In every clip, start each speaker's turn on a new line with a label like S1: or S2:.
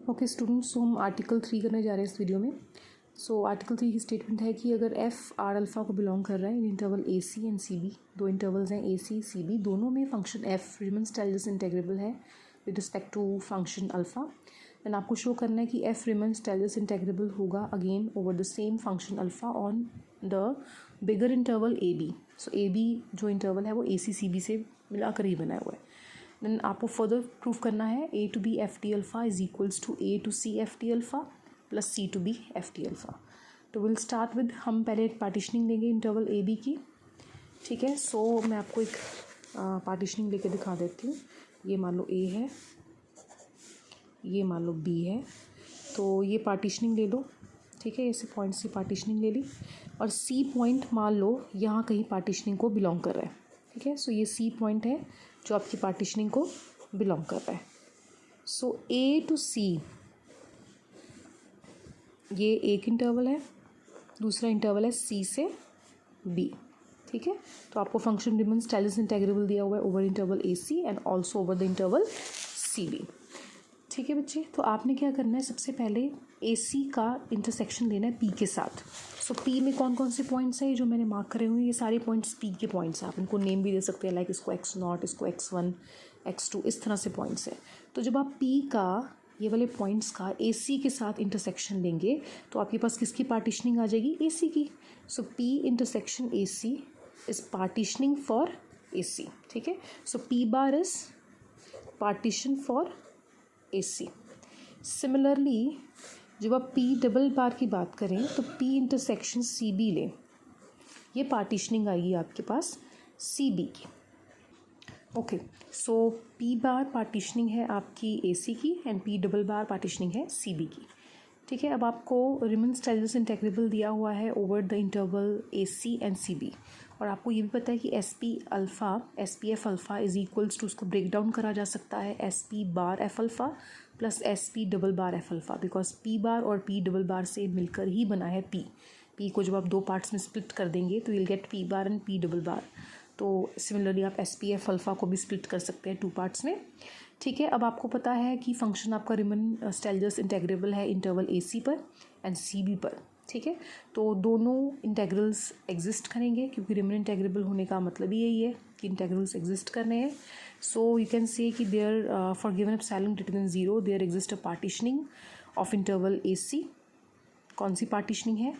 S1: Okay students, सो हम article 3 करने जा रहे हैं इस वीडियो में। सो आर्टिकल 3 की स्टेटमेंट है कि अगर एफ आर अल्फ़ा को बिलोंग कर रहा है in interval A C and C B, दो इंटरवल्स हैं ए सी सी बी, दोनों में function F Riemann Stieltjes integrable है with respect to function alpha, then आपको शो करना है कि एफ रिमन्स टाइलस इंटेग्रेबल होगा again over the same function alpha on the bigger interval A B. So A B जो interval है वो ए C C B से मिलाकर ही बनाया हुआ है। देन आपको फर्दर प्रूफ करना है A to B F T alpha is equals to A to C F T alpha plus C to B F T alpha. तो विल स्टार्ट विद, हम पहले पार्टीशनिंग लेंगे इंटरवल ए बी की, ठीक है। सो मैं आपको एक पार्टीशनिंग लेके दिखा देती हूँ। ये मान लो ए है, ये मान लो बी है, तो ये पार्टीशनिंग ले लो, ठीक है। ऐसे पॉइंट से पार्टीशनिंग ले ली और सी पॉइंट मान लो यहाँ कहीं पार्टीशनिंग को बिलोंग कर रहा है, ठीक है। सो ये सी पॉइंट है जो आपकी पार्टीशनिंग को बिलोंग कर रहा है। सो ए टू सी ये एक इंटरवल है, दूसरा इंटरवल है सी से बी, ठीक है। तो आपको फंक्शन रिमन्स टाइलस इंटेग्रेबल दिया हुआ है over interval A C and also over the interval C B, ठीक है बच्चे। तो आपने क्या करना है, सबसे पहले ए सी का इंटरसेक्शन लेना है पी के साथ। सो पी में कौन कौन से पॉइंट्स हैं, ये जो मैंने मार्क करे हुए हैं ये सारे पॉइंट्स पी के पॉइंट्स हैं। आप इनको नेम भी दे सकते हैं, लाइक इसको एक्स नॉट, इसको एक्स वन, एक्स टू, इस तरह से पॉइंट्स हैं। तो जब आप पी का ये वाले पॉइंट्स का ए सी के साथ इंटरसेक्शन लेंगे तो आपके पास किसकी पार्टीशनिंग आ जाएगी, ए सी की। So P intersection A C is partitioning for A C, ठीक है। So P bar is partition for A C. Similarly जब आप पी डबल बार की बात करें तो पी इंटरसेक्शन सी बी लें, ये पार्टीशनिंग आएगी आपके पास सी बी की। ओके, सो पी बार पार्टीशनिंग है आपकी ए सी की and P double bar partitioning है सी बी की, ठीक है। अब आपको रिमन्स टाइलस इंटेग्रेबल दिया हुआ है over the interval A C and C B, और आपको ये भी पता है कि S P alpha, S P F alpha is equals to, उसको ब्रेक डाउन करा जा सकता है S P bar F alpha plus S P double bar F alpha, because P bar और पी डबल बार से मिलकर ही बना है पी। पी को जब आप दो पार्ट्स में स्प्लिट कर देंगे तो will get P bar and P double bar. तो सिमिलरली आप एस पी एफ अल्फ़ा को भी स्प्लिट कर सकते हैं टू पार्ट्स में, ठीक है। अब आपको पता है कि फंक्शन आपका रिमन टाइलस इंटेग्रेबल है इंटरवल ए सी पर एंड सी बी पर, ठीक है। तो दोनों इंटेग्रल्स एग्जिस्ट करेंगे क्योंकि रिमन इंटेग्रेबल होने का मतलब ही यही है कि इंटेग्रल्स एग्जिस्ट करने हैं। सो यू कैन से कि there for given epsilon greater than 0 there exist a partitioning of interval A C. कौन सी पार्टीशनिंग है,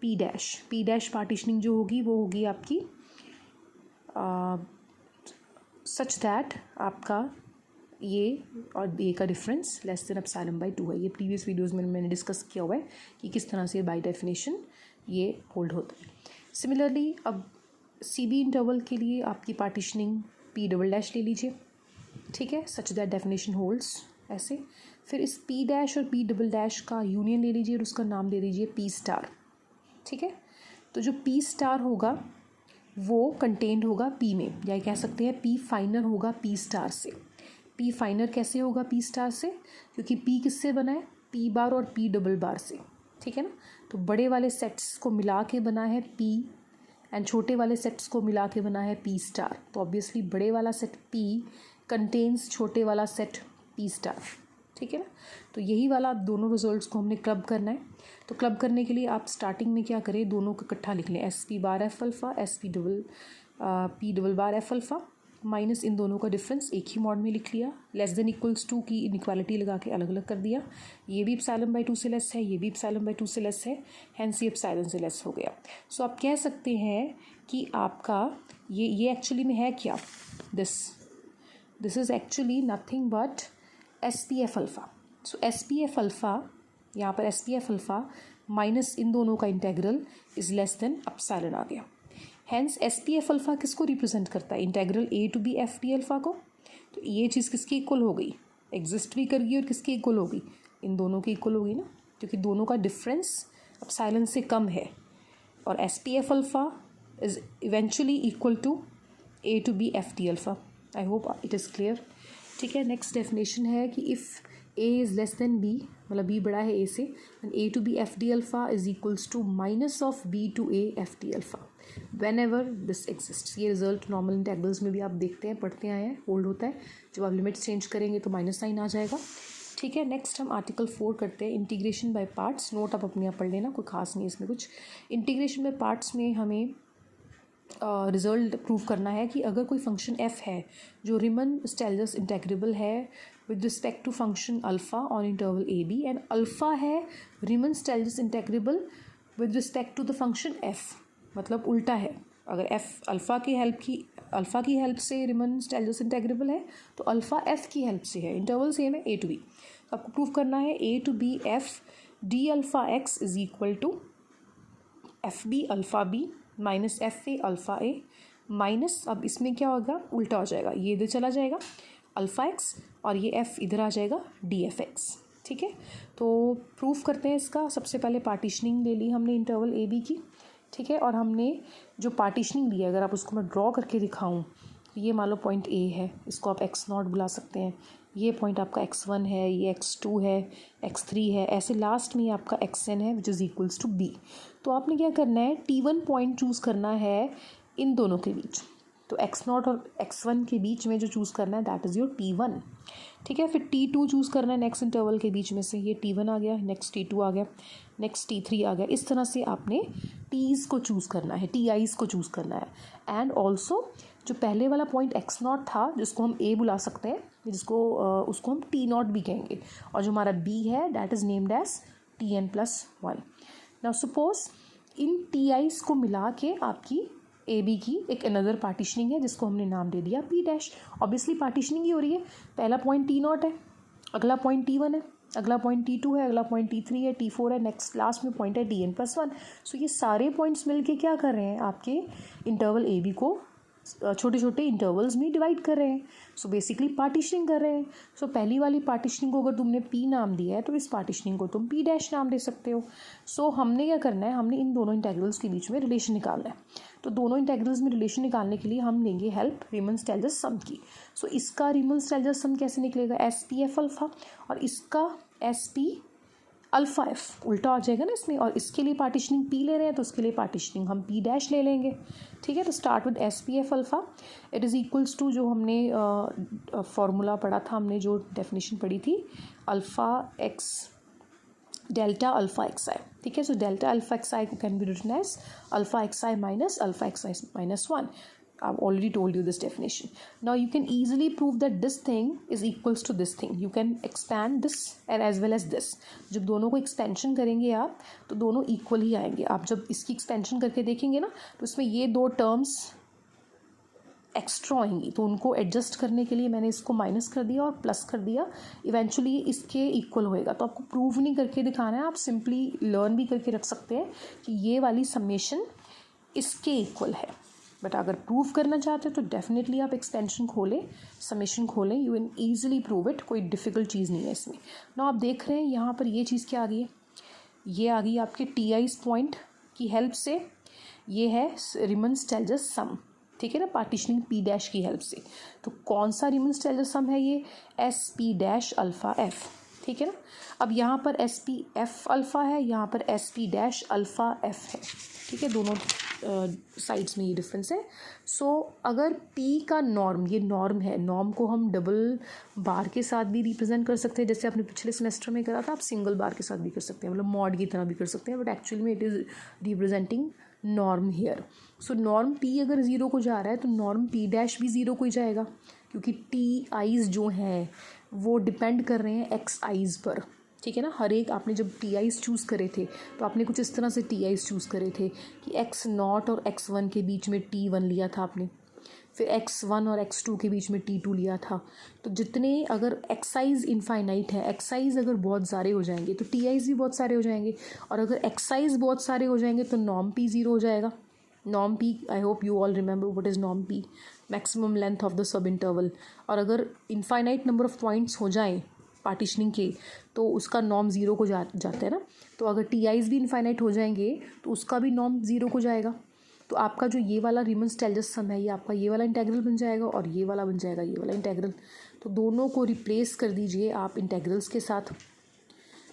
S1: P dash. P dash partitioning जो होगी वो होगी आपकी सच दैट आपका ये और ये का difference less than epsilon by 2 है। ये प्रीवियस वीडियोस में मैंने डिस्कस किया हुआ है कि किस तरह से बाय डेफिनेशन ये होल्ड होता है। सिमिलरली अब सी बी इंटरवल के लिए आपकी पार्टीशनिंग पी डबल डैश ले लीजिए, ठीक है, सच दैट डेफिनेशन होल्ड्स ऐसे। फिर इस पी डैश और पी डबल डैश का यूनियन ले लीजिए और उसका नाम दे दीजिए पी स्टार, ठीक है। तो जो पी स्टार होगा वो कंटेंड होगा पी में, या कह सकते हैं पी फाइनर होगा पी स्टार से। पी फाइनर कैसे होगा पी स्टार से, क्योंकि पी किससे बना है, पी बार और पी डबल बार से, ठीक है ना। तो बड़े वाले सेट्स को मिला के बना है पी एंड छोटे वाले सेट्स को मिला के बना है पी स्टार। तो ऑब्वियसली बड़े वाला सेट पी कंटेन्स छोटे वाला सेट पी स्टार, ठीक है ना। तो यही वाला दोनों रिजल्ट्स को हमने क्लब करना है। तो क्लब करने के लिए आप स्टार्टिंग में क्या करें, दोनों को इकट्ठा लिख लें, S P bar F alpha, S P double bar F alpha minus इन दोनों का डिफरेंस एक ही मॉड में लिख लिया, लेस देन इक्वल्स टू की इनइक्वालिटी लगा के अलग अलग कर दिया। ये भी एप्सिलॉन बाई 2 से लेस है, ये भी एप्सिलॉन बाई 2 से लेस है, हैंस ये एप्सिलॉन से लेस हो गया। सो आप कह सकते हैं कि आपका ये एक्चुअली में है क्या, this is actually nothing but S P F alpha. So S P F alpha, यहाँ पर S P F alpha minus इन दोनों का integral is less than epsilon आ गया। Hence S P F alpha किसको रिप्रेजेंट करता है, integral A to B F T alpha को। तो ये चीज़ किसकी इक्वल हो गई, एग्जिस्ट भी करेगी और किसकी इक्वल होगी, इन दोनों की इक्वल होगी ना, क्योंकि दोनों का डिफरेंस एप्सिलॉन से कम है। और S P F alpha is eventually equal to A to B F T alpha. I hope it is clear, ठीक है। नेक्स्ट डेफिनेशन है कि if A is less than B, मतलब बी बड़ा है ए से, and A to B F D alpha is equals to minus of B to A F D alpha whenever this exist. ये result normal integrals में भी आप देखते हैं, पढ़ते आए हैं, होल्ड होता है। जब आप लिमिट्स चेंज करेंगे तो माइनस साइन आ जाएगा। ठीक है, नेक्स्ट हम आर्टिकल 4 करते हैं, इंटीग्रेशन बाय पार्ट्स। नोट आप अपने आप पढ़ लेना, कोई खास नहीं है इसमें कुछ। इंटीग्रेशन बाय पार्ट्स में हमें रिजल्ट प्रूव करना है कि अगर कोई फंक्शन f है जो रिमन स्टेल्जस इंटेग्रेबल है with respect to function alpha on interval A B, and alpha है Riemann Stieltjes integrable with respect to the function f, मतलब उल्टा है। अगर f अल्फ़ा की हेल्प से रिमन स्टेल्जस इंटेग्रेबल है तो अल्फ़ा f की हेल्प से है। इंटरवल सेम है a टू b, तो आपको प्रूव करना है a to b f d alpha x is equal to F B alpha B minus F A alpha A minus, अब इसमें क्या होगा, उल्टा हो जाएगा, ये इधर चला जाएगा अल्फ़ा एक्स और ये एफ़ इधर आ जाएगा डी एफ एक्स। ठीक है, तो प्रूफ करते हैं इसका। सबसे पहले पार्टीशनिंग ले ली हमने इंटरवल ए बी की। ठीक है, और हमने जो पार्टीशनिंग ली है, अगर आप उसको मैं ड्रॉ करके दिखाऊं, ये मान लो पॉइंट ए है, इसको आप एक्स नॉट बुला सकते हैं, ये पॉइंट आपका x1 है, ये x2 है, x3 है, ऐसे लास्ट में आपका xn है which is equals to b। तो आपने क्या करना है, t1 पॉइंट चूज़ करना है इन दोनों के बीच। तो x0 और x1 के बीच में जो चूज़ करना है दैट इज़ योर t1। ठीक है, फिर t2 चूज़ करना है नेक्स्ट इंटरवल के बीच में से, ये t1 आ गया, नेक्स्ट t2 आ गया, नेक्स्ट t3 आ गया। इस तरह से आपने t's को चूज़ करना है, ti's को चूज़ करना है। एंड ऑल्सो जो पहले वाला पॉइंट x0 था जिसको हम a बुला सकते हैं, जिसको उसको हम t0 भी कहेंगे, और जो हमारा b है that is named as tn+1। Now suppose in ti's को मिला के आपकी ए बी की एक अनदर पार्टीशनिंग है जिसको हमने नाम दे दिया p डैश। ऑब्वियसली पार्टीशनिंग ही हो रही है, पहला पॉइंट t0 है, अगला पॉइंट t1 है, अगला पॉइंट t2 है, अगला पॉइंट t3 है, t4 है, नेक्स्ट लास्ट में पॉइंट है tn+1। सो ये सारे पॉइंट्स मिलके क्या कर रहे हैं, आपके इंटरवल ए बी को छोटे छोटे इंटरवल्स में डिवाइड कर रहे हैं। सो बेसिकली पार्टीशनिंग कर रहे हैं। सो पहली वाली पार्टीशनिंग को अगर तुमने p नाम दिया है तो इस पार्टीशनिंग को तुम p डैश नाम दे सकते हो। सो हमने क्या करना है, हमने इन दोनों इंटेग्रल्स के बीच में रिलेशन निकालना है। तो दोनों इंटेग्रल्स में रिलेशन निकालने के लिए हम लेंगे हेल्प रीमन स्टेल्जस सम की। सो इसका रीमन स्टेल्जस सम कैसे निकलेगा, एस पी एफ अल्फ़ा, और इसका एस पी अल्फ़ा एफ, उल्टा हो जाएगा ना इसमें। और इसके लिए पार्टीशनिंग p ले रहे हैं तो उसके लिए पार्टीशनिंग हम p डैश ले लेंगे। ठीक है, तो start with S P F alpha, it is equals to जो हमने फॉर्मूला पढ़ा था, हमने जो डेफिनेशन पढ़ी थी, alpha X delta alpha X I. ठीक है, so delta alpha X I को can be written as alpha X I minus alpha X I minus 1। I've already told you this definition. Now you can easily prove that this thing is equals to this thing. You can expand this and as well as this. जब दोनों को expansion करेंगे आप तो दोनों equal ही आएंगे। आप जब इसकी एक्सपेंशन करके देखेंगे ना तो इसमें ये दो टर्म्स एक्स्ट्रा आएंगी, तो उनको एडजस्ट करने के लिए मैंने इसको माइनस कर दिया और प्लस कर दिया, इवेंचुअली इसके इक्वल होएगा। तो आपको प्रूव नहीं करके दिखाना है, आप सिंपली लर्न भी करके रख सकते हैं कि ये वाली समेशन इसके इक्वल है। बट अगर प्रूव करना चाहते हो तो डेफिनेटली आप एक्सपेंशन खोलें, समेशन खोलें, you can easily prove it, कोई डिफ़िकल्ट चीज़ नहीं है इसमें ना। आप देख रहे हैं यहाँ पर ये चीज़ क्या आ गई है, ये आ गई आपके टीआईज पॉइंट की हेल्प से, ये है रीमन स्टेल्जस सम। ठीक है ना, पार्टीशनिंग p डैश की हेल्प से। तो कौन सा रीमन स्टेल्जस सम है, ये S P dash alpha F. ठीक है ना, अब यहाँ पर एस पी एफ अल्फ़ा है, यहाँ पर S P dash alpha F है। ठीक है, दोनों साइड्स में ये डिफरेंस है। सो अगर p का नॉर्म, ये नॉर्म है, नॉर्म को हम डबल बार के साथ भी रिप्रेजेंट कर सकते हैं, जैसे आपने पिछले सेमेस्टर में करा था, आप सिंगल बार के साथ भी कर सकते हैं, मतलब मॉड की तरह भी कर सकते हैं, बट एक्चुअली में it is representing norm here. So norm p अगर ज़ीरो को जा रहा है तो नॉर्म p डैश भी ज़ीरो को ही जाएगा, क्योंकि टी आईज़ जो हैं वो डिपेंड कर रहे हैं एक्स आईज़ पर। ठीक है ना, हर एक आपने जब टी आईज़ चूज़ करे थे तो आपने कुछ इस तरह से टी आईज़ चूज़ करे थे कि x0 और x1 के बीच में t1 लिया था आपने, फिर x1 और x2 के बीच में t2 लिया था। तो जितने अगर x आईज़ इनफाइनाइट है, x आईज़ अगर बहुत सारे हो जाएंगे तो टी आईज़ भी बहुत सारे हो जाएंगे, और अगर x आईज़ बहुत सारे हो जाएंगे तो नॉर्म p ज़ीरो हो जाएगा। Norm p, I hope you all remember what is norm p, maximum length of the sub interval. और अगर इनफाइनाइट नंबर ऑफ पॉइंट्स हो जाएं पार्टीशनिंग के तो उसका नॉर्म ज़ीरो को जाता है ना। तो अगर टी आईज़ भी इनफाइनाइट हो जाएंगे तो उसका भी नॉर्म ज़ीरो को जाएगा। तो आपका जो ये वाला रीमन स्टेल्जस सम है, ये आपका ये वाला इंटेग्रल बन जाएगा और ये वाला बन जाएगा ये वाला इंटेग्रल। तो दोनों को रिप्लेस कर दीजिए आप इंटेग्रल्स के साथ।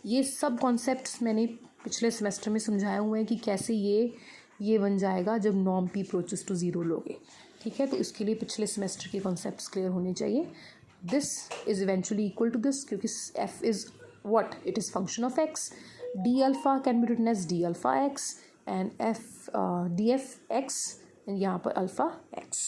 S1: ये सब कॉन्सेप्ट्स मैंने पिछले सेमेस्टर में समझाए हुए हैं कि कैसे ये बन जाएगा जब norm p approaches to zero लोगे। ठीक है, तो इसके लिए पिछले सेमेस्टर के कॉन्सेप्ट्स क्लियर होने चाहिए। This is eventually equal to this, क्योंकि F is what it is function of x. D alpha can be written as d alpha x and f df x, and यहाँ पर alpha x.